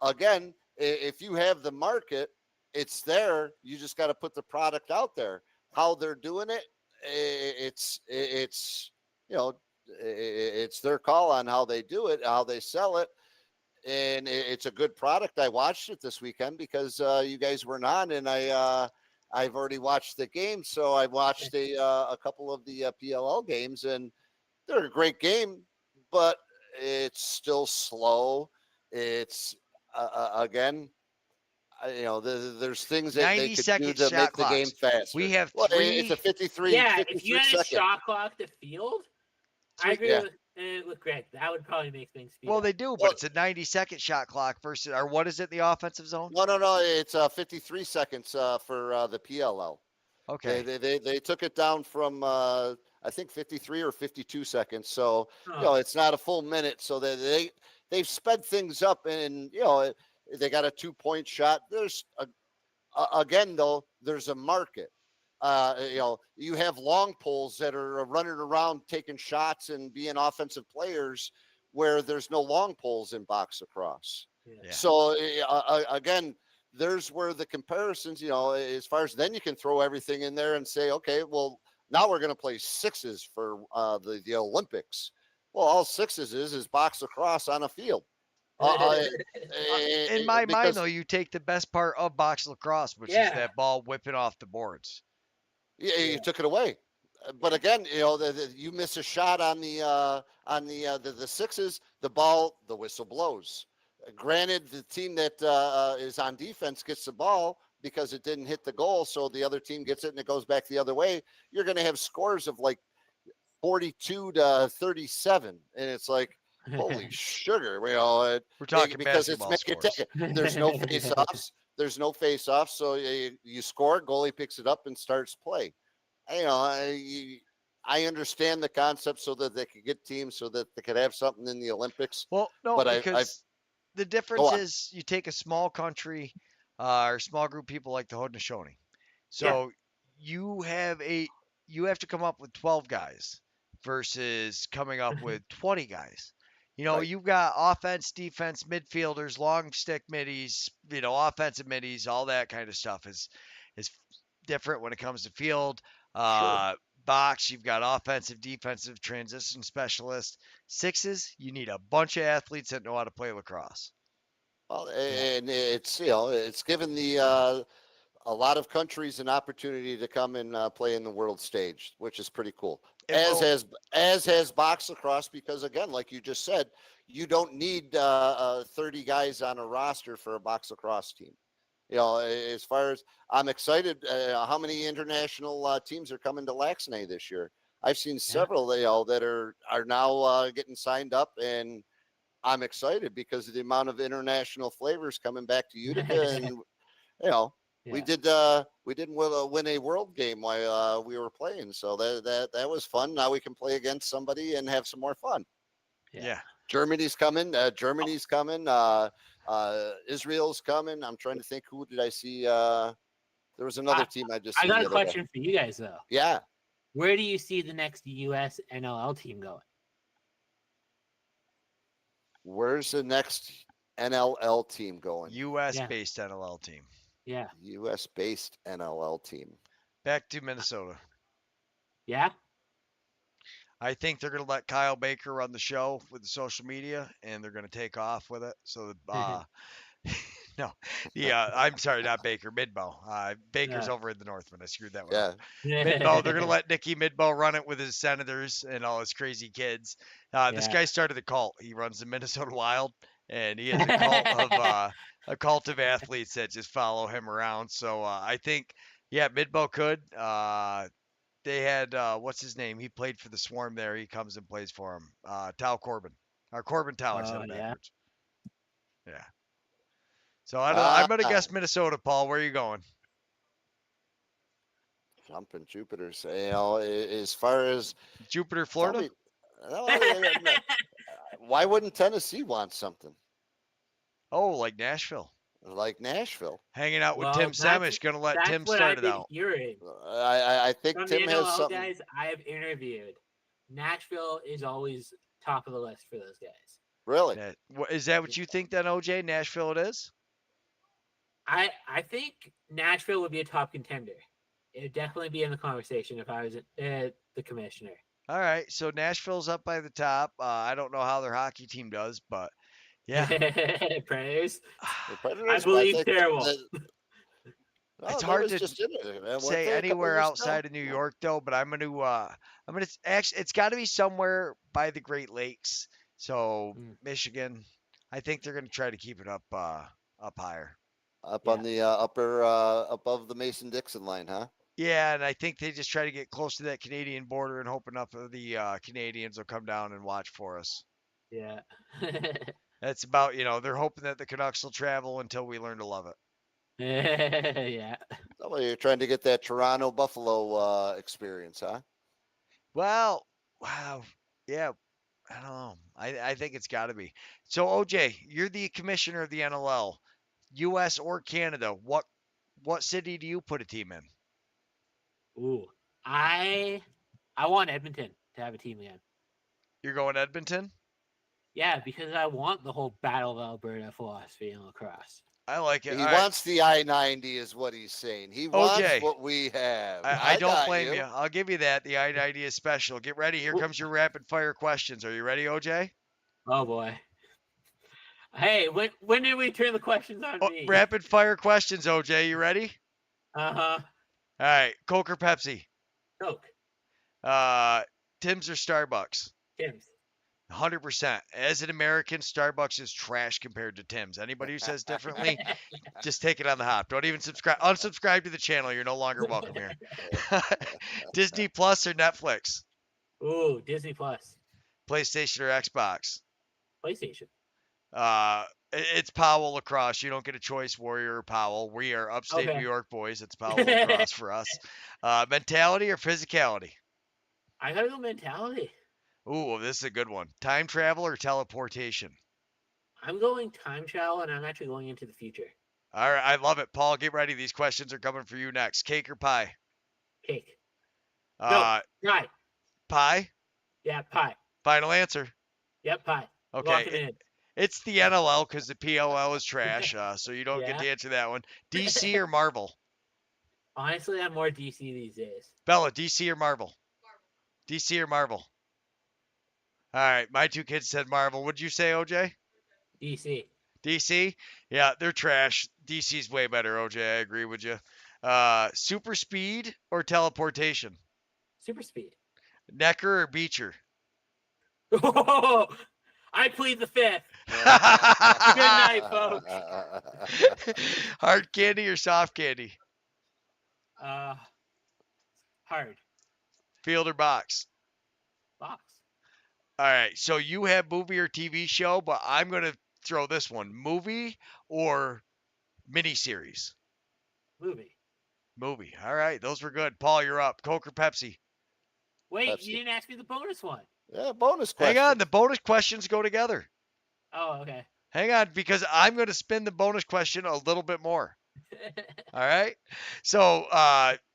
again, if you have the market, it's there. You just got to put the product out there. How they're doing it, it's their call on how they do it, how they sell it. And it's a good product. I watched it this weekend because you guys weren't on, and I've already watched the game. So I watched a couple of the PLL games, and they're a great game, but it's still slow. It's again, there's things that they could do to make the game faster. We have 3. It's a 53. Yeah, 53 if you had a second. shot clock to field, I agree Yeah. with Greg. That would probably make things speed Well, up. they do, but Well, it's a 90-second shot clock versus, or what is it in the offensive zone? no. It's 53 seconds for the PLL. Okay. They took it down from I think 53 or 52 seconds. So Oh, it's not a full minute. So they've sped things up, and they got a 2-point shot. There's again though, there's a market. You have long poles that are running around taking shots and being offensive players where there's no long poles in box lacrosse. yeah. Yeah. So again, there's where the comparisons, as far as then you can throw everything in there and say, okay, well, now we're going to play sixes for the Olympics. Well, all sixes is box lacrosse on a field. In my mind, Because though, you take the best part of box lacrosse, which is Yeah. that ball whipping off the boards. you took it away. But again, you miss a shot on the sixes, the whistle blows. Granted, the team that is on defense gets the ball because it didn't hit the goal, so the other team gets it and it goes back the other way. You're going to have scores of like 42-37, and it's like, holy sugar, We're talking because it's basketball make it scores. take. There's no face-offs. There's no face-offs, so you score, goalie picks it up and starts play. I understand the concept so that they could get teams so that they could have something in the Olympics. Well, no, But because the Go difference on. is you take a small country or small group of people like the Haudenosaunee. So you have to come up with 12 guys versus coming up with 20 guys. Right. You've got offense, defense, midfielders, long stick middies, offensive middies, all that kind of stuff is different when it comes to field. Sure. Box, you've got offensive, defensive, transition specialist. Sixes, you need a bunch of athletes that know how to play lacrosse. Well, and it's given a lot of countries an opportunity to come and play in the world stage, which is pretty cool. As has box lacrosse, because again, like you just said, you don't need 30 guys on a roster for a box lacrosse team. As far as I'm excited, how many international teams are coming to Laxnay this year? I've seen several, that are now getting signed up, and I'm excited because of the amount of international flavors coming back to Utica, and we did win a world game while we were playing, so that was fun. Now we can play against somebody and have some more fun. Yeah. Germany's coming. Israel's coming. I'm trying to think, who did I see? There was another team I just. I got a the other day. question for you guys though. Yeah. Where do you see the next U.S. NLL team going? Where's the next NLL team going? U.S.-based NLL team. Yeah. U.S.-based NLL team. Back to Minnesota. Yeah. I think they're going to let Kyle Baker run the show with the social media, and they're going to take off with it. So, I'm sorry, not Baker, Midbow. Baker's over in the Northman. I screwed that one up. Midbow, they're going to let Nicky Midbow run it with his senators and all his crazy kids. This guy started a cult. He runs the Minnesota Wild, and he has a cult of athletes that just follow him around. So I think, Midbow could. They had what's his name? He played for the Swarm there. He comes and plays for him. Tal Corbin. Or Corbin Towers said it backwards. Yeah. So I'm gonna guess Minnesota, Paul. Where are you going? Jumping Jupiters. As far as Jupiter, Florida. Why wouldn't Tennessee want something? Oh, like Nashville. Like Nashville. Hanging out with Tim Semish, gonna let Tim start it out. Hearing. I think From Tim the has NLL something. guys I've interviewed, Nashville is always top of the list for those guys. Really? Is that what you think then, OJ? Nashville it is? I think Nashville would be a top contender. It would definitely be in the conversation if I was the commissioner. All right, so Nashville's up by the top. I don't know how their hockey team does, but yeah. Predators. Predators, I believe terrible. It's hard to say anywhere outside of New York, though. But I'm gonna actually, it's got to be somewhere by the Great Lakes. So Michigan, I think they're gonna try to keep it up higher. Up on the upper above the Mason-Dixon line, huh? Yeah, and I think they just try to get close to that Canadian border and hoping up the Canadians will come down and watch for us. Yeah. That's about, they're hoping that the Canucks will travel until we learn to love it. Yeah. Oh, you're trying to get that Toronto Buffalo experience, huh? Well, wow. Yeah, I don't know. I think it's got to be. So, OJ, you're the commissioner of the NLL, U.S. or Canada. What city do you put a team in? Ooh. I want Edmonton to have a team again. You're going Edmonton? Yeah, because I want the whole Battle of Alberta philosophy in lacrosse. I like it. He All right. wants the I-90 is what he's saying. He wants OJ, what we have. I don't got blame you. I'll give you that. The idea is special. Get ready. Here comes your rapid fire questions. Are you ready, OJ? Oh boy. Hey, when did we turn the questions on me? Rapid fire questions, OJ. You ready? Uh-huh. All right. Coke or Pepsi? Coke. Tim's or Starbucks? Tim's. 100%. As an American, Starbucks is trash compared to Tim's. Anybody who says differently, just take it on the hop. Don't even subscribe. Unsubscribe to the channel. You're no longer welcome here. Disney Plus or Netflix? Ooh, Disney Plus. PlayStation or Xbox? PlayStation. It's Powell Lacrosse. You don't get a choice, Warrior or Powell. We are upstate New York boys. It's Powell Lacrosse for us. Mentality or physicality? I gotta go mentality. Ooh, this is a good one. Time travel or teleportation? I'm going time travel, and I'm actually going into the future. All right, I love it. Paul, get ready. These questions are coming for you next. Cake or pie? Cake. No, pie. Pie? Yeah, pie. Final answer. Yep, pie. Okay. It's the NLL because the PLL is trash, so you don't get to answer that one. DC or Marvel? Honestly, I'm more DC these days. Bella, DC or Marvel? DC or Marvel? All right, my two kids said Marvel. What'd you say, OJ? DC. DC? Yeah, they're trash. DC's way better, OJ. I agree with you. Super speed or teleportation? Super speed. Necker or Beecher? I plead the fifth. Good night, folks. Hard candy or soft candy? Hard. Field or box? Box. All right, so you have movie or TV show, but I'm going to throw this one. Movie or miniseries? Movie. Movie. All right, those were good. Paul, you're up. Coke or Pepsi? Wait, Pepsi. You didn't ask me the bonus one. Yeah, bonus question. Hang on, the bonus questions go together. Oh, okay. Hang on, because I'm going to spin the bonus question a little bit more. All right. So,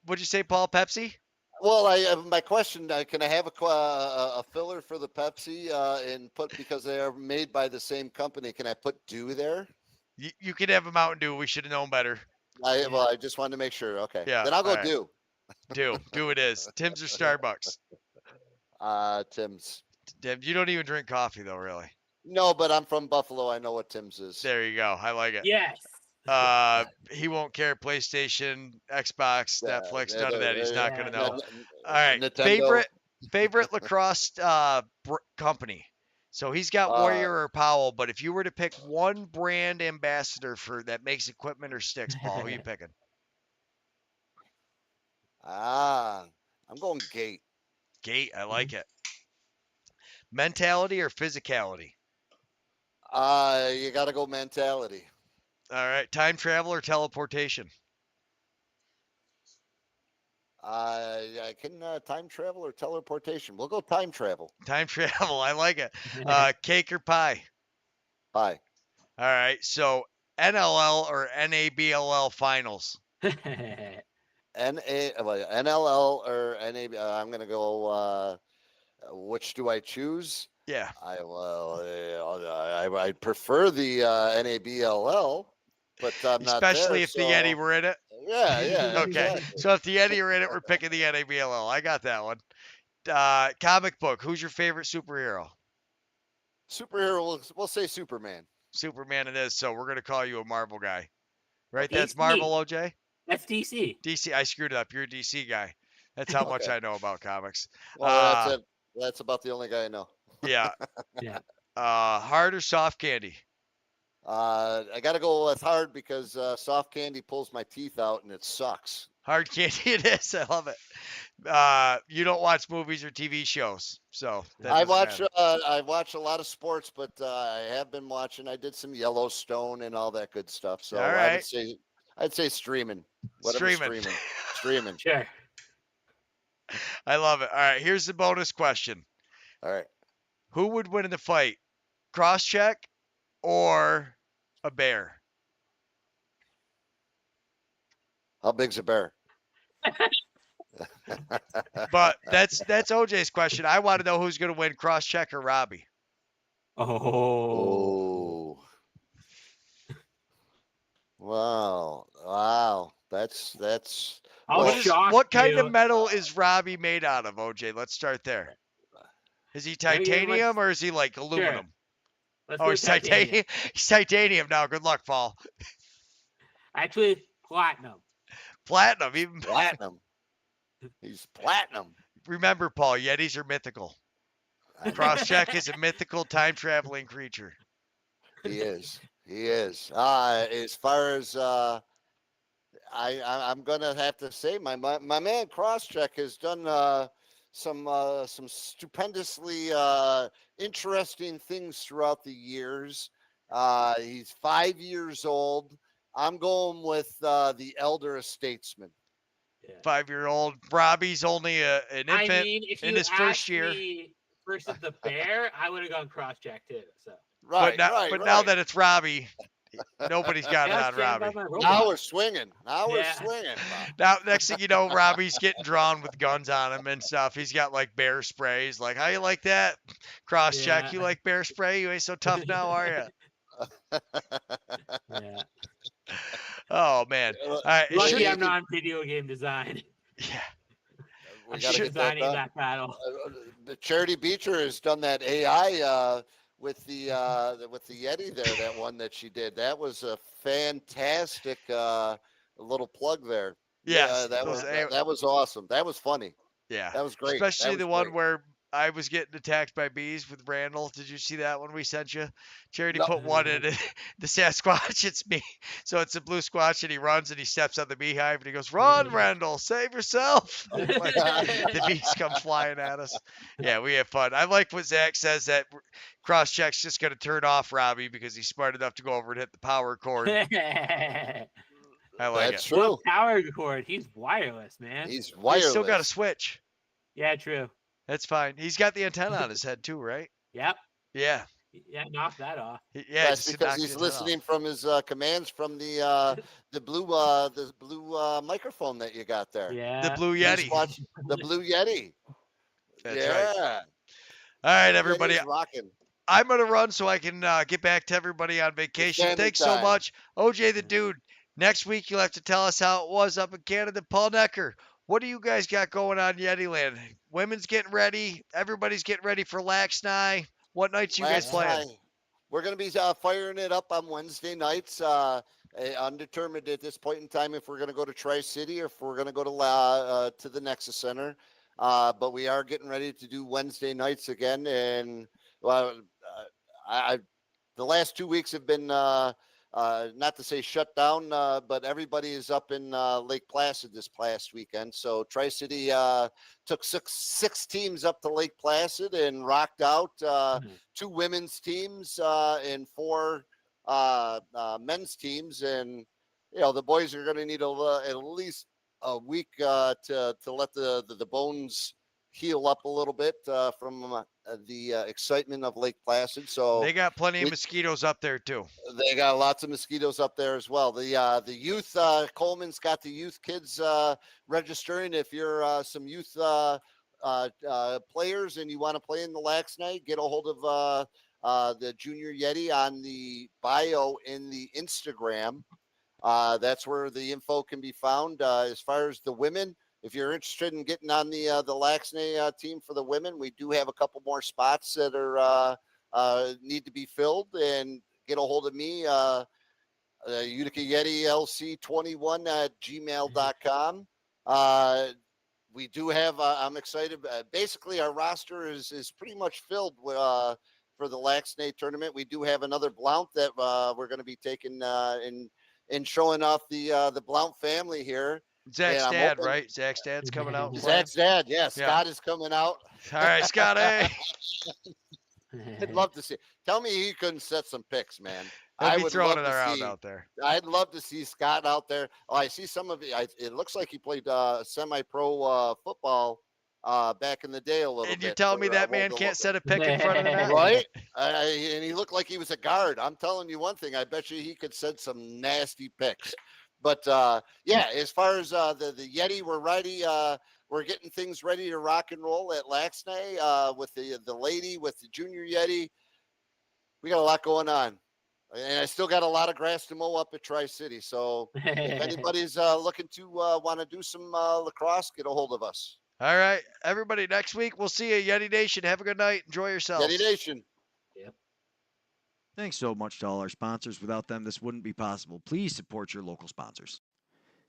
what'd you say, Paul? Pepsi? Well, my question: can I have a filler for the Pepsi and put, because they are made by the same company? Can I put Dew there? You could have a Mountain Dew. We should have known better. I just wanted to make sure. Okay. Yeah. Then I'll go all right. Dew. Dew it is. Tim's or Starbucks? Tim's. Tim, you don't even drink coffee though, really. No, but I'm from Buffalo. I know what Tim's is. There you go. I like it. Yes. He won't care. PlayStation, Xbox, Netflix, none of that. He's not gonna know. All right. Nintendo. Favorite lacrosse company. So he's got Warrior or Powell, but if you were to pick one brand ambassador for that makes equipment or sticks, Paul, who are you picking? I'm going Gate. Gate, I like it. Mentality or physicality? You got to go mentality. All right. Time travel or teleportation? I can time travel or teleportation. We'll go time travel. Time travel. I like it. Cake or pie? Pie. All right. So NLL or NABLL finals? NLL or NAB. I'm going to go. Which do I choose? Yeah. I prefer the NABLL, but I'm not there. Especially if the Yeti were in it. Yeah. Okay. Exactly. So if the Yeti were in it, we're picking the NABLL. I got that one. Comic book. Who's your favorite superhero? Superhero. We'll say Superman. Superman it is. So we're going to call you a Marvel guy. Right? DC. That's Marvel, OJ? That's DC. DC. I screwed it up. You're a DC guy. That's how much I know about comics. Well, that's it. That's about the only guy I know. Yeah. Yeah. Hard or soft candy? I got to go with hard because soft candy pulls my teeth out and it sucks. Hard candy it is. I love it. You don't watch movies or TV shows, so that I doesn't watch matter. I watch a lot of sports, but I have been watching. I did some Yellowstone and all that good stuff. So All right. I'd say streaming, whatever streaming. Sure. I love it. All right, here's the bonus question. All right. Who would win in the fight? Cross-check or a bear? How big's a bear? But that's OJ's question. I want to know who's going to win, Cross-check or Robbie. Oh. Oh. Wow. That's I'll Well, shock What kind you. of metal is Robbie made out of, OJ? Let's start there. Is he Maybe you titanium might- or is he like aluminum? Let's Oh, go he's titanium. He's titanium now. Good luck, Paul. Actually, platinum. Platinum. Even platinum. He's platinum. remember, Paul, Yetis are mythical. Cross-check is a mythical time-traveling creature. He is. As far as I'm gonna have to say my man Crosscheck has done some stupendously interesting things throughout the years. He's 5 years old. I'm going with the elder statesman. Yeah. 5-year-old Robbie's only an infant. I mean, if in you his first asked year. me versus the bear, I would have gone cross-check too. So Right, but now that it's Robbie, nobody's got it Yeah, on stand by Robbie. my robot. now we're swinging. Yeah. Now, next thing you know, Robbie's getting drawn with guns on him and stuff. He's got like bear sprays. Like, how you like that? Cross-check. Yeah. You like bear spray? You ain't so tough now, are you? Yeah. Oh man. All right. it Lucky should- I'm not in video game design. Yeah. We I'm gotta sure get that Designing done. that battle. The Charity Beecher has done that AI with the Yeti there. That one that she did. That was a fantastic little plug there. Yes, that those was awesome. That was funny. Yeah. That was great. Especially That the was one great. where I was getting attacked by bees with Randall. Did you see that one we sent you? Charity No. put one in it. The Sasquatch, it's me. So it's a blue squatch and he runs and he steps on the beehive and he goes, "Run, Randall, save yourself." The bees come flying at us. Yeah, we have fun. I like what Zach says that Cross-check's just going to turn off Robbie because he's smart enough to go over and hit the power cord. I like That's it. true. What power cord? He's wireless, man. He's He's wireless. still got a switch. Yeah, true. That's fine. He's got the antenna on his head too, right? Yep. Yeah. Yeah, knock that off. Yeah, That's just to because knock he's the antenna off. listening from his commands from the blue microphone that you got there. Yeah. The Blue He's Yeti. watching the Blue Yeti. That's yeah. right. All right, everybody. Yeti's rocking. I'm going to run so I can get back to everybody on vacation. Standing Thanks so time. much. OJ the Dude, next week you'll have to tell us how it was up in Canada. Paul Necker, what do you guys got going on Yeti Land? Women's getting ready. Everybody's getting ready for Lax Night. What nights you guys Last playing? night, we're going to be firing it up on Wednesday nights. Undetermined at this point in time if we're going to go to Tri-City or if we're going to go to the Nexus Center. But we are getting ready to do Wednesday nights again. And the last 2 weeks have been not to say shut down, but everybody is up in Lake Placid this past weekend. So Tri-City took six teams up to Lake Placid and rocked out 2 women's teams and 4 men's teams. And, you know, the boys are going to need at least a week to let the bones heal up a little bit from the excitement of Lake Placid. So They got plenty of mosquitoes up there too. they got lots of mosquitoes up there as well. The youth, Coleman's got the youth kids registering. If you're some youth players and you want to play in the Lax Night, get a hold of the Junior Yeti on the bio in the Instagram. That's where the info can be found. As far as the women, if you're interested in getting on the Laxnay team for the women, we do have a couple more spots that are need to be filled. And get a hold of me, Utica Yeti LC21 at gmail.com. We do have. I'm excited. Basically, our roster is pretty much filled for the Laxnay tournament. We do have another Blount that we're going to be taking and showing off the Blount family here. Zach's and I'm dad, hoping- right? Zach's dad's coming out. And Zach's dad, yeah. Yeah. Scott is coming out. All right, Scott. Hey, I'd love to see. Tell me he couldn't set some picks, man. he'll I be would throwing love it to around see. out there. I'd love to see Scott out there. Oh, I see some of it. It looks like he played semi-pro football back in the day a little And bit. you tell me that man can't set a pick in front of the net? Right? And he looked like he was a guard. I'm telling you one thing. I bet you he could set some nasty picks. But yeah, as far as the Yeti, we're ready. We're getting things ready to rock and roll at Laxnay with the lady, with the junior Yeti. We got a lot going on. And I still got a lot of grass to mow up at Tri-City. So if anybody's looking to want to do some lacrosse, get a hold of us. All right, everybody. Next week we'll see you, Yeti Nation. Have a good night. Enjoy yourselves. Yeti Nation. Thanks so much to all our sponsors. Without them, this wouldn't be possible. Please support your local sponsors.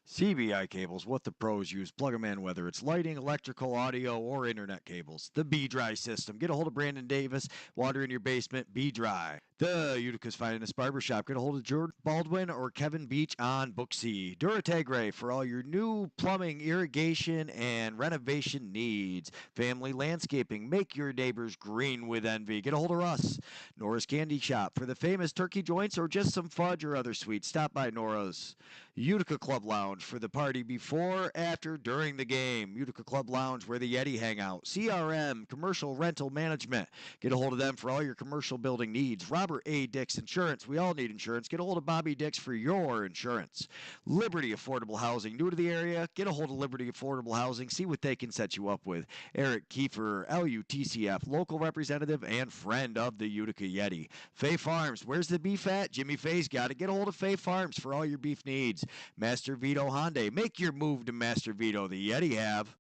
CBI cables, what the pros use. Plug them in, whether it's lighting, electrical, audio, or internet cables. The B-Dry system. Get a hold of Brandon Davis. Water in your basement, B-Dry. The Utica's finest barbershop. Get a hold of George Baldwin or Kevin Beach on Book C. Duratagre for all your new plumbing, irrigation, and renovation needs. Family landscaping. Make your neighbors green with envy. Get a hold of Russ. Nora's Candy Shop for the famous turkey joints or just some fudge or other sweets. Stop by Nora's. Utica Club Lounge for the party before, after, during the game. Utica Club Lounge where the Yeti hang out. CRM, Commercial Rental Management. Get a hold of them for all your commercial building needs. Robert A. Dix Insurance. We all need insurance. Get a hold of Bobby Dix for your insurance. Liberty Affordable Housing. New to the area? Get a hold of Liberty Affordable Housing. See what they can set you up with. Eric Kiefer, LUTCF, local representative and friend of the Utica Yeti. Fay Farms. Where's the beef at? Jimmy Fay's got it. Get a hold of Fay Farms for all your beef needs. Master Vito Hyundai. Make your move to Master Vito. The Yeti have.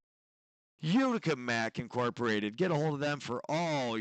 Utica Mac Incorporated. Get a hold of them for all